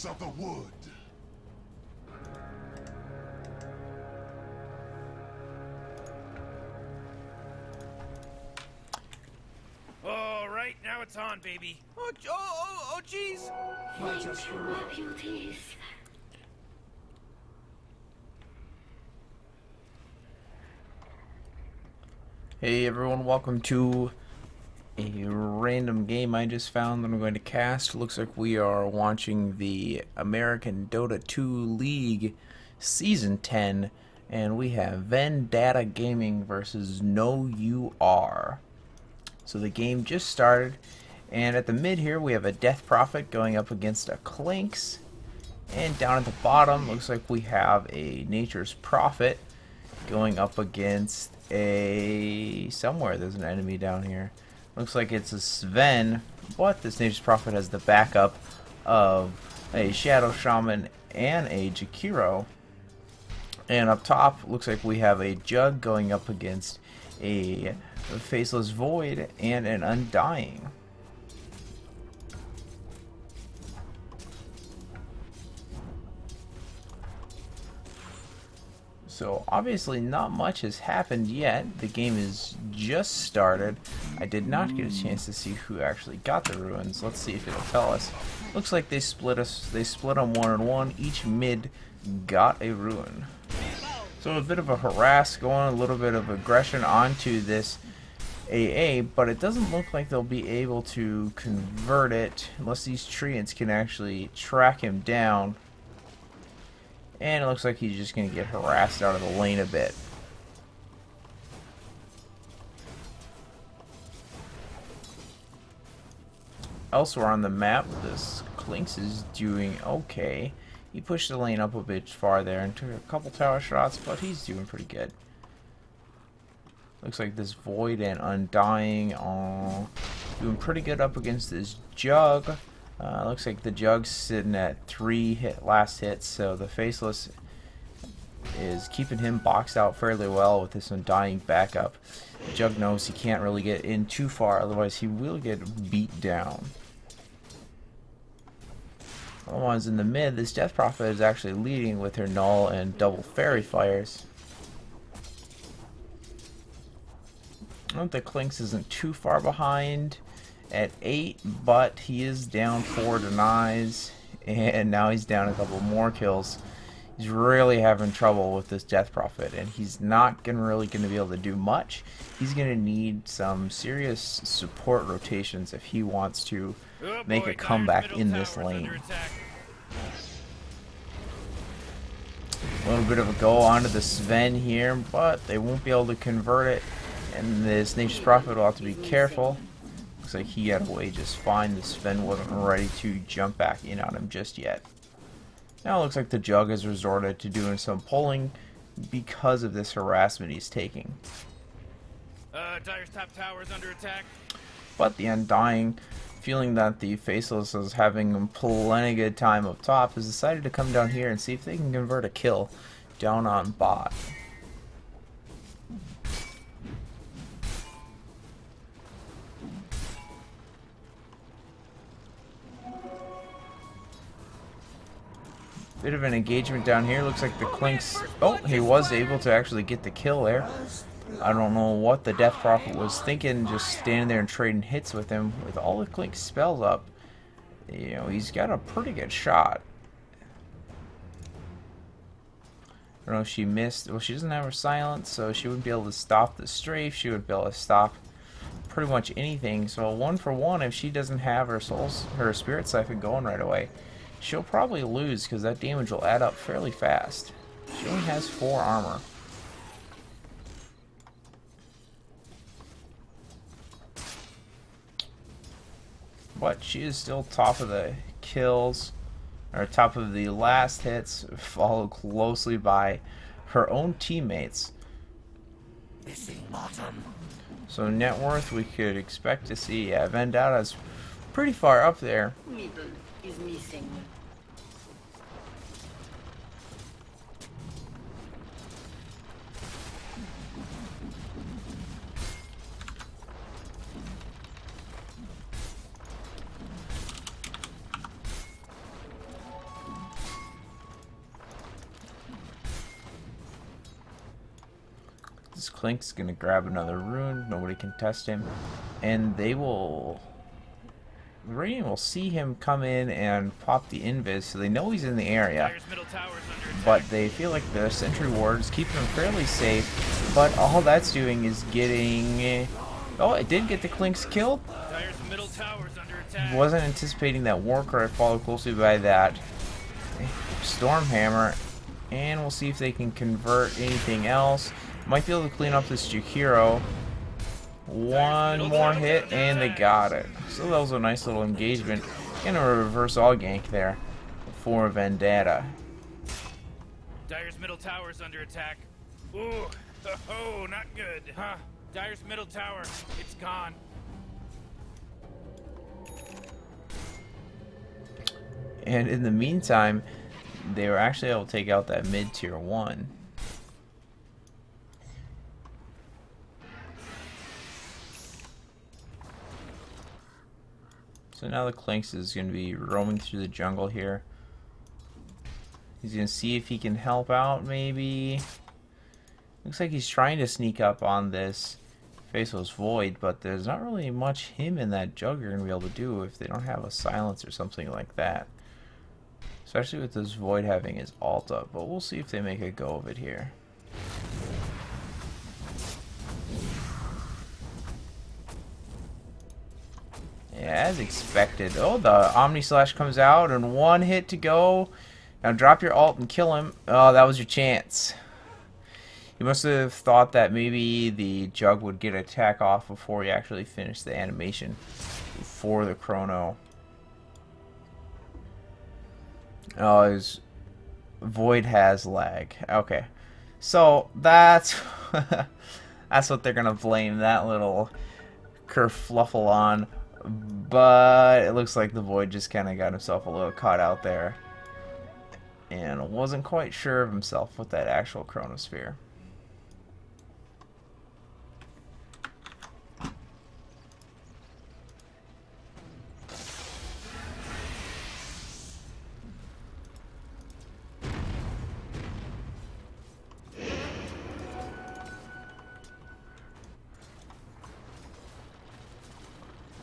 force of the wood. All right, now it's on, baby. Oh, jeez. Thank you, my beauties. Hey everyone, welcome to a random game I just found that I'm going to cast. Looks like we are watching the American Dota 2 League Season 10, and we have Vendata Gaming versus No You Are. So the game just started, and at the mid here we have a Death Prophet going up against a Clinks, and down at the bottom looks like we have a Nature's Prophet going up against a somewhere there's an enemy down here. Looks like it's a Sven, but this Nature's Prophet has the backup of a Shadow Shaman and a Jakiro. And up top looks like we have a Jug going up against a Faceless Void and an Undying. So obviously not much has happened yet. The game is just started. I did not get a chance to see who actually got the ruins. Let's see if it'll tell us. Looks like they split us. They split on 1 and 1. Each mid got a ruin. So a bit of a harass going, a little bit of aggression onto this AA, but it doesn't look like they'll be able to convert it unless these treants can actually track him down. And it looks like he's just going to get harassed out of the lane a bit. Elsewhere on the map, this Clinks is doing okay. He pushed the lane up a bit farther and took a couple tower shots, but he's doing pretty good. Looks like this Void and Undying are doing pretty good up against this Jug. Looks like the Jug's sitting at 3 last hits, so the Faceless is keeping him boxed out fairly well with this Undying backup. The Jug knows he can't really get in too far, otherwise he will get beat down. Otherwise in the mid, this Death Prophet is actually leading with her Null and double Fairy Fires. I don't think Clinks isn't too far behind at 8, but he is down 4 denies, and now he's down a couple more kills. He's really having trouble with this Death Prophet, and he's not really going to be able to do much. He's going to need some serious support rotations if he wants to make a comeback in this lane. A little bit of a go onto the Sven here, but they won't be able to convert it, and this Nature's Prophet will have to be careful. Looks like he got away just fine. The Sven wasn't ready to jump back in on him just yet. Now it looks like the Jug has resorted to doing some pulling because of this harassment he's taking. Dyer's top tower is under attack. But the Undying, feeling that the Faceless is having plenty good time up top, has decided to come down here and see if they can convert a kill down on bot. Bit of an engagement down here. Looks like the Clinks... Oh, he was able to actually get the kill there. I don't know what the Death Prophet was thinking, just standing there and trading hits with him. With all the Clinks spells up, you know, he's got a pretty good shot. I don't know if she missed... Well, she doesn't have her silence, so she wouldn't be able to stop the strafe. She would be able to stop pretty much anything. So 1 for 1 if she doesn't have her Spirit Siphon going right away. She'll probably lose because that damage will add up fairly fast. She only has 4 armor. But she is still top of the kills, or top of the last hits, followed closely by her own teammates. So net worth, we could expect to see Vendata's pretty far up there. Middle is missing. because Clink's gonna grab another rune. Nobody can test him, and they will. Radiant will see him come in and pop the invis, so they know he's in the area. But they feel like the sentry ward is keeping him fairly safe. But all that's doing is getting. Oh, it did get the Clinks killed. Wasn't anticipating that Warcry, followed closely by that Stormhammer. And we'll see if they can convert anything else. Might be able to clean up this Jakiro. One more hit and they got it. So that was a nice little engagement. And a reverse all gank there for Vendata. Dire's middle tower is under attack. Ooh, oh, not good. Huh? Dire's middle tower, it's gone. And in the meantime, they were actually able to take out that mid tier 1. So now the Clinks is going to be roaming through the jungle here. He's going to see if he can help out, maybe. Looks like he's trying to sneak up on this Faceless Void, but there's not really much him and that Jug are going to be able to do if they don't have a silence or something like that. Especially with this Void having his ult up, but we'll see if they make a go of it here. Yeah, as expected. Oh, the Omni Slash comes out and one hit to go. Now drop your ult and kill him. Oh, that was your chance. You must have thought that maybe the Jug would get attack off before he actually finished the animation for the Chrono. Oh, his Void has lag. Okay. So that's that's what they're gonna blame that little kerfluffle on. But it looks like the Void just kind of got himself a little caught out there and wasn't quite sure of himself with that actual Chronosphere.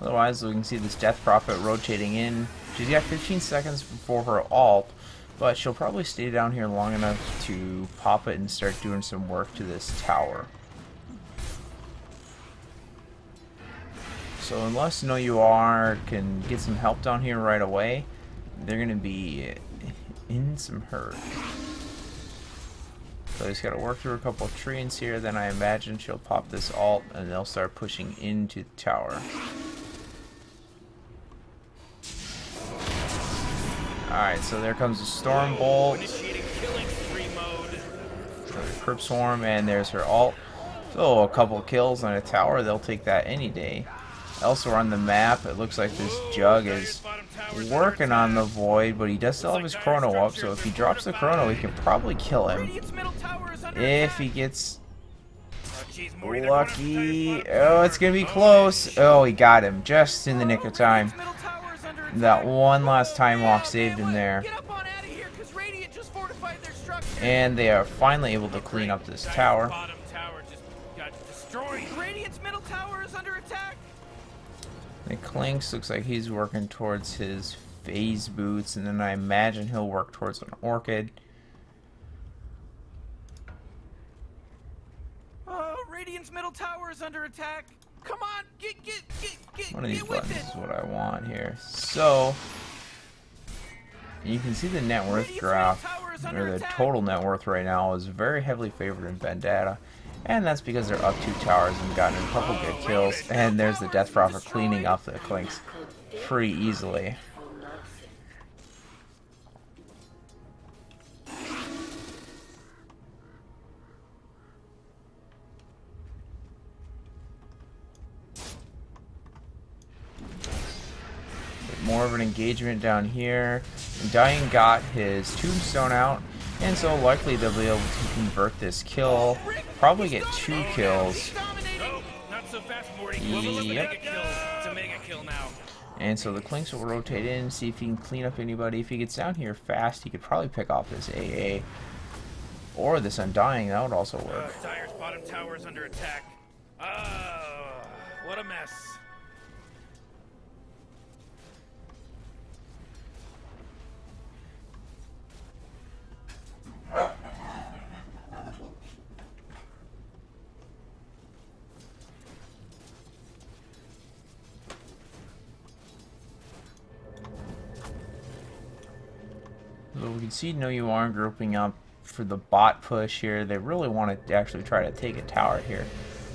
Otherwise, we can see this Death Prophet rotating in. She's got 15 seconds before her ult, but she'll probably stay down here long enough to pop it and start doing some work to this tower. So unless No You Are can get some help down here right away, they're going to be in some hurt. So he's got to work through a couple of treants here, then I imagine she'll pop this ult and they'll start pushing into the tower. Alright, so there comes the Storm Bolt. Crypt Swarm, and there's her ult. So a couple kills on a tower, they'll take that any day. Elsewhere on the map, it looks like this Jug is working on the Void, but he does still have his Chrono up, so if he drops the Chrono, he can probably kill him. If he gets lucky. Oh, it's going to be close. Oh, he got him just in the nick of time. That one last time walk saved him there. And they are finally able to clean up this tower. The Clinks looks like he's working towards his phase boots, and then I imagine he'll work towards an Orchid. Radiant's middle tower is under attack. Come on, get one of these buttons is what I want here. So you can see the net worth graph, or the total net worth right now is very heavily favored in Vendata, and that's because they're up 2 towers and gotten a couple good kills. And there's the Death Prophet cleaning up the Clinks pretty easily. More of an engagement down here. Dying got his tombstone out, and so likely they'll be able to convert this kill. Probably get 2 kills. Yep. And so the Clinks will rotate in, see if he can clean up anybody. If he gets down here fast, he could probably pick off this AA. Or this Undying, that would also work. Dyer's bottom tower is under attack. Oh, what a mess. So we can see No You Are grouping up for the bot push here. They really want to actually try to take a tower here.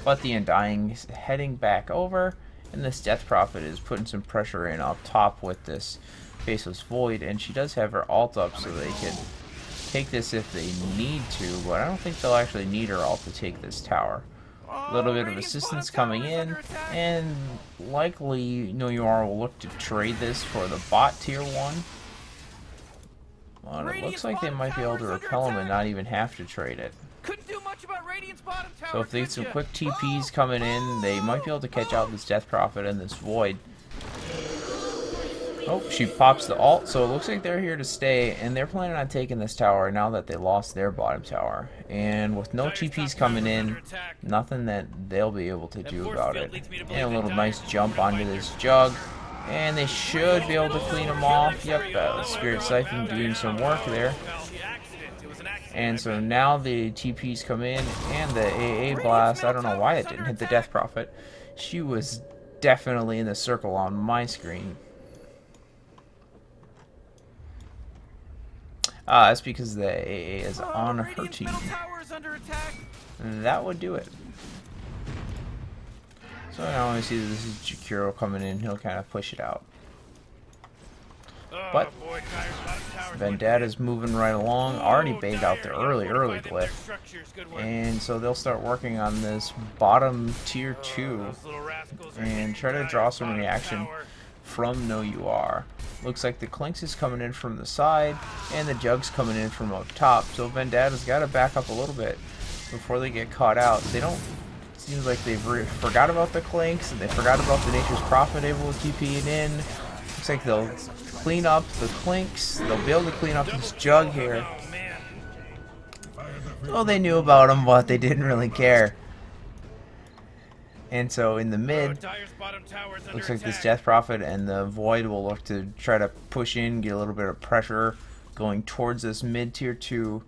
But the Undying is heading back over, and this Death Prophet is putting some pressure in up top with this Faceless Void, and she does have her ult up so they can take this if they need to, but I don't think they'll actually need her ult to take this tower. A little bit of assistance coming in, and likely No You Are will look to trade this for the bot tier 1. Well, it looks like they might be able to repel him and not even have to trade it. Couldn't do much about Radiant's bottom tower. So if they get some quick TPs coming in, they might be able to catch out this Death Prophet and this Void. Oh, she pops the ult, so it looks like they're here to stay, and they're planning on taking this tower now that they lost their bottom tower. And with no TPs coming in, nothing that they'll be able to do about it. And a little nice jump onto this Jug. And they should be able to clean them off. Yep, Spirit Siphon doing some work there. And so now the TPs come in, and the AA Blast, I don't know why it didn't hit the Death Prophet. She was definitely in the circle on my screen. That's because the AA is on her team. That would do it. So now we see that this is Jakiro coming in, he'll kind of push it out. But Vendata's moving right along, already baited out the early glyph. And so they'll start working on this bottom tier 2 and try to draw some reaction from No You Are. Looks like the Clinks is coming in from the side, and the Jug's coming in from up top. So Vendata's got to back up a little bit before they get caught out. They don't. Seems like they've forgot about the Clinks, and they forgot about the Nature's Prophet able to TP it in. Looks like they'll clean up the Clinks. They'll be able to clean up this Jug here. Well, they knew about him, but they didn't really care. And so in the mid, looks like this Death Prophet and the Void will look to try to push in, get a little bit of pressure going towards this mid tier 2.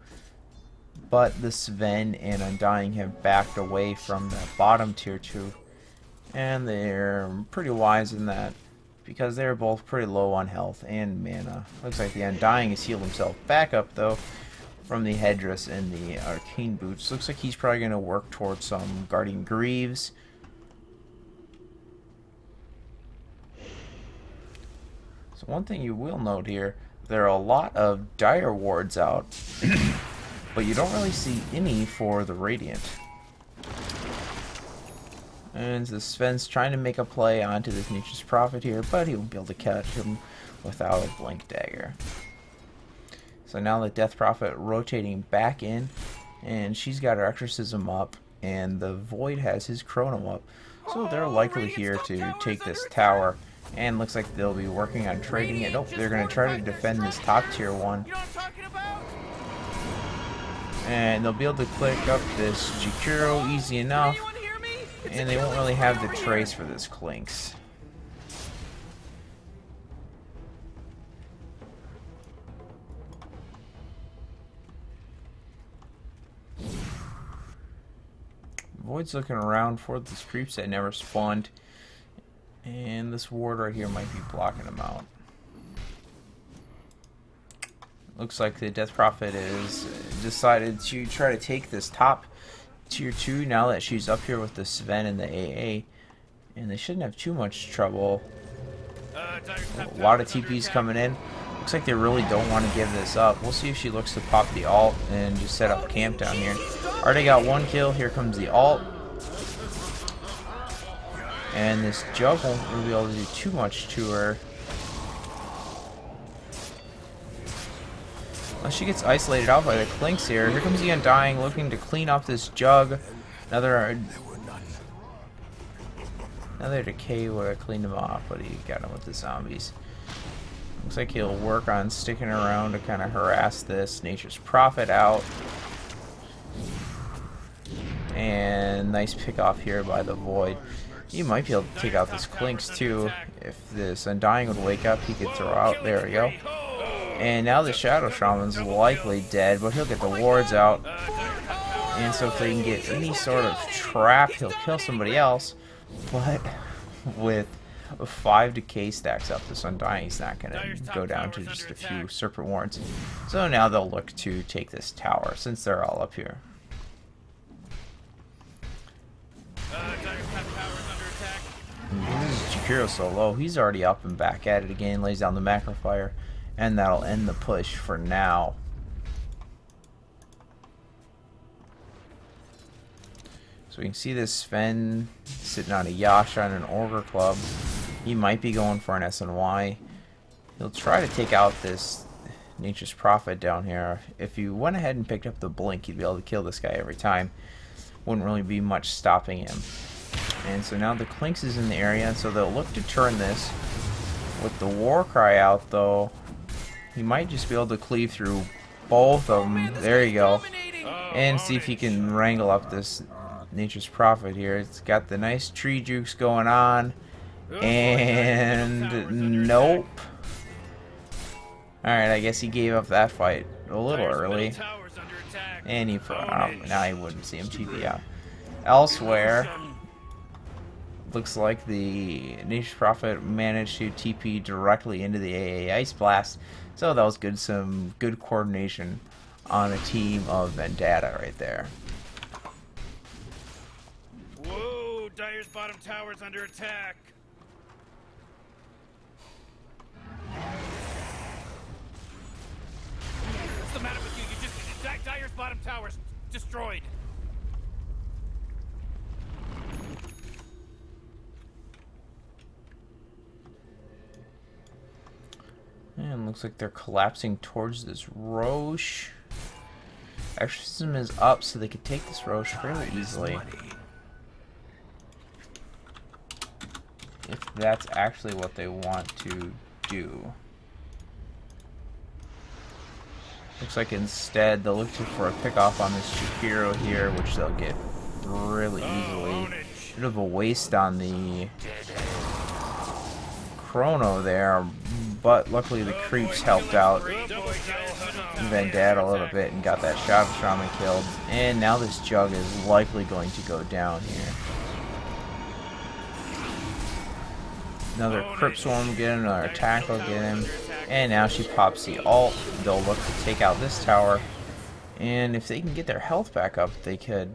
But the Sven and Undying have backed away from the bottom tier 2. And they're pretty wise in that, because they're both pretty low on health and mana. Looks like the Undying has healed himself back up though from the Headdress and the Arcane Boots. Looks like he's probably going to work towards some Guardian Greaves. So one thing you will note here, there are a lot of Dire Wards out, but you don't really see any for the Radiant. And the Sven's trying to make a play onto this Nature's Prophet here, but he won't be able to catch him without a Blink Dagger. So now the Death Prophet rotating back in, and she's got her Exorcism up, and the Void has his Chrono up. So they're likely here to take this tower. And looks like they'll be working on trading it. Oh, they're going to try to defend this top tier 1. And they'll be able to click up this Jakiro easy enough. And they won't really have the trace for this Clinks. Void's looking around for this creeps that never spawned. And this ward right here might be blocking him out. Looks like the Death Prophet is decided to try to take this top tier 2 now that she's up here with the Sven and the AA. And they shouldn't have too much trouble. A lot of TPs coming in. Looks like they really don't want to give this up. We'll see if she looks to pop the ult and just set up camp down here. Already got 1 kill. Here comes the ult. And this Jug won't really be able to do too much to her. Unless she gets isolated out by the Clinks here. Here comes the Undying looking to clean up this Jug. Another Decay would have cleaned him off, but he got him with the zombies. Looks like he'll work on sticking around to kind of harass this Nature's Prophet out. And nice pick off here by the Void. He might be able to take out this Clinks too. If this Undying would wake up, he could throw out. There we go. And now the Shadow Shaman's likely dead, but he'll get the wards out. And so if they can get any sort of trap, he'll kill somebody else. But with 5 decay stacks up, this Undying is not going to go down to just a few Serpent Wards. So now they'll look to take this tower, since they're all up here. Jakiro's so low, he's already up and back at it again, lays down the macro fire, and that'll end the push for now. So we can see this Sven sitting on a Yasha and an Ogre Club. He might be going for an SNY. He'll try to take out this Nature's Prophet down here. If you went ahead and picked up the Blink, you'd be able to kill this guy every time. Wouldn't really be much stopping him. And so now the Clinks is in the area, so they'll look to turn this. With the Warcry out, though, he might just be able to cleave through both of them. There you go. And see if he can wrangle up this Nature's Prophet here. It's got the nice tree jukes going on. And nope. Alright, I guess he gave up that fight a little early. And he now he wouldn't see him TP out. Elsewhere, looks like the Nature's Prophet managed to TP directly into the AA Ice Blast. So that was good, some good coordination on the team of Vendata right there. Whoa, Dire's bottom tower's under attack. What's the matter with you? Dire's bottom tower's destroyed. And looks like they're collapsing towards this Roche. Exorcism is up, so they could take this Roche fairly easily. If that's actually what they want to do. Looks like instead they'll look for a pick off on this Jakiro here, which they'll get really easily. Bit of a waste on the Chrono there, but luckily the creeps helped out Vendata a little bit and got that Shadow Shaman killed. And now this Jug is likely going to go down here. Another Crypt Swarm will get him, another attack will get him. And now she pops the ult. They'll look to take out this tower. And if they can get their health back up, they could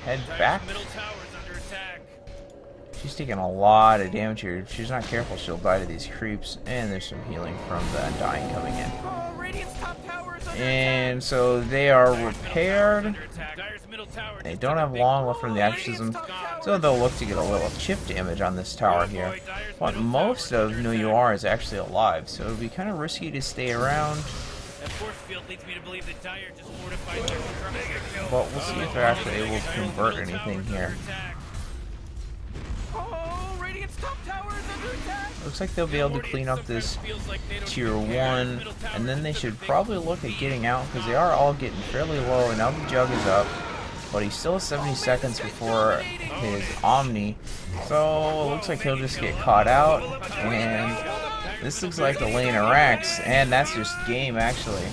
head back. She's taking a lot of damage here. If she's not careful, she'll die to these creeps. And there's some healing from the Undying coming in. And so they are repaired. They don't have long left from the exorcism, so they'll look to get a little chip damage on this tower here. But most of Know You Are is actually alive, so it would be kind of risky to stay around. But we'll see if they're actually able to convert anything here. Looks like they'll be able to clean up this tier 1, and then they should probably look at getting out, because they are all getting fairly low, and now the Jug is up, but he's still 70 seconds before his Omni, so it looks like he'll just get caught out, and this looks like the lane of Rax, and that's just game actually.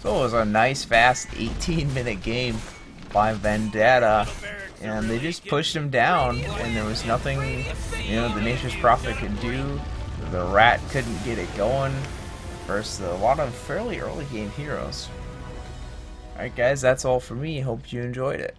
So it was a nice fast 18-minute game by Vendata. And they just pushed him down, and there was nothing, you know, the Nature's Prophet could do. The Rat couldn't get it going versus a lot of fairly early game heroes. Alright guys, that's all for me. Hope you enjoyed it.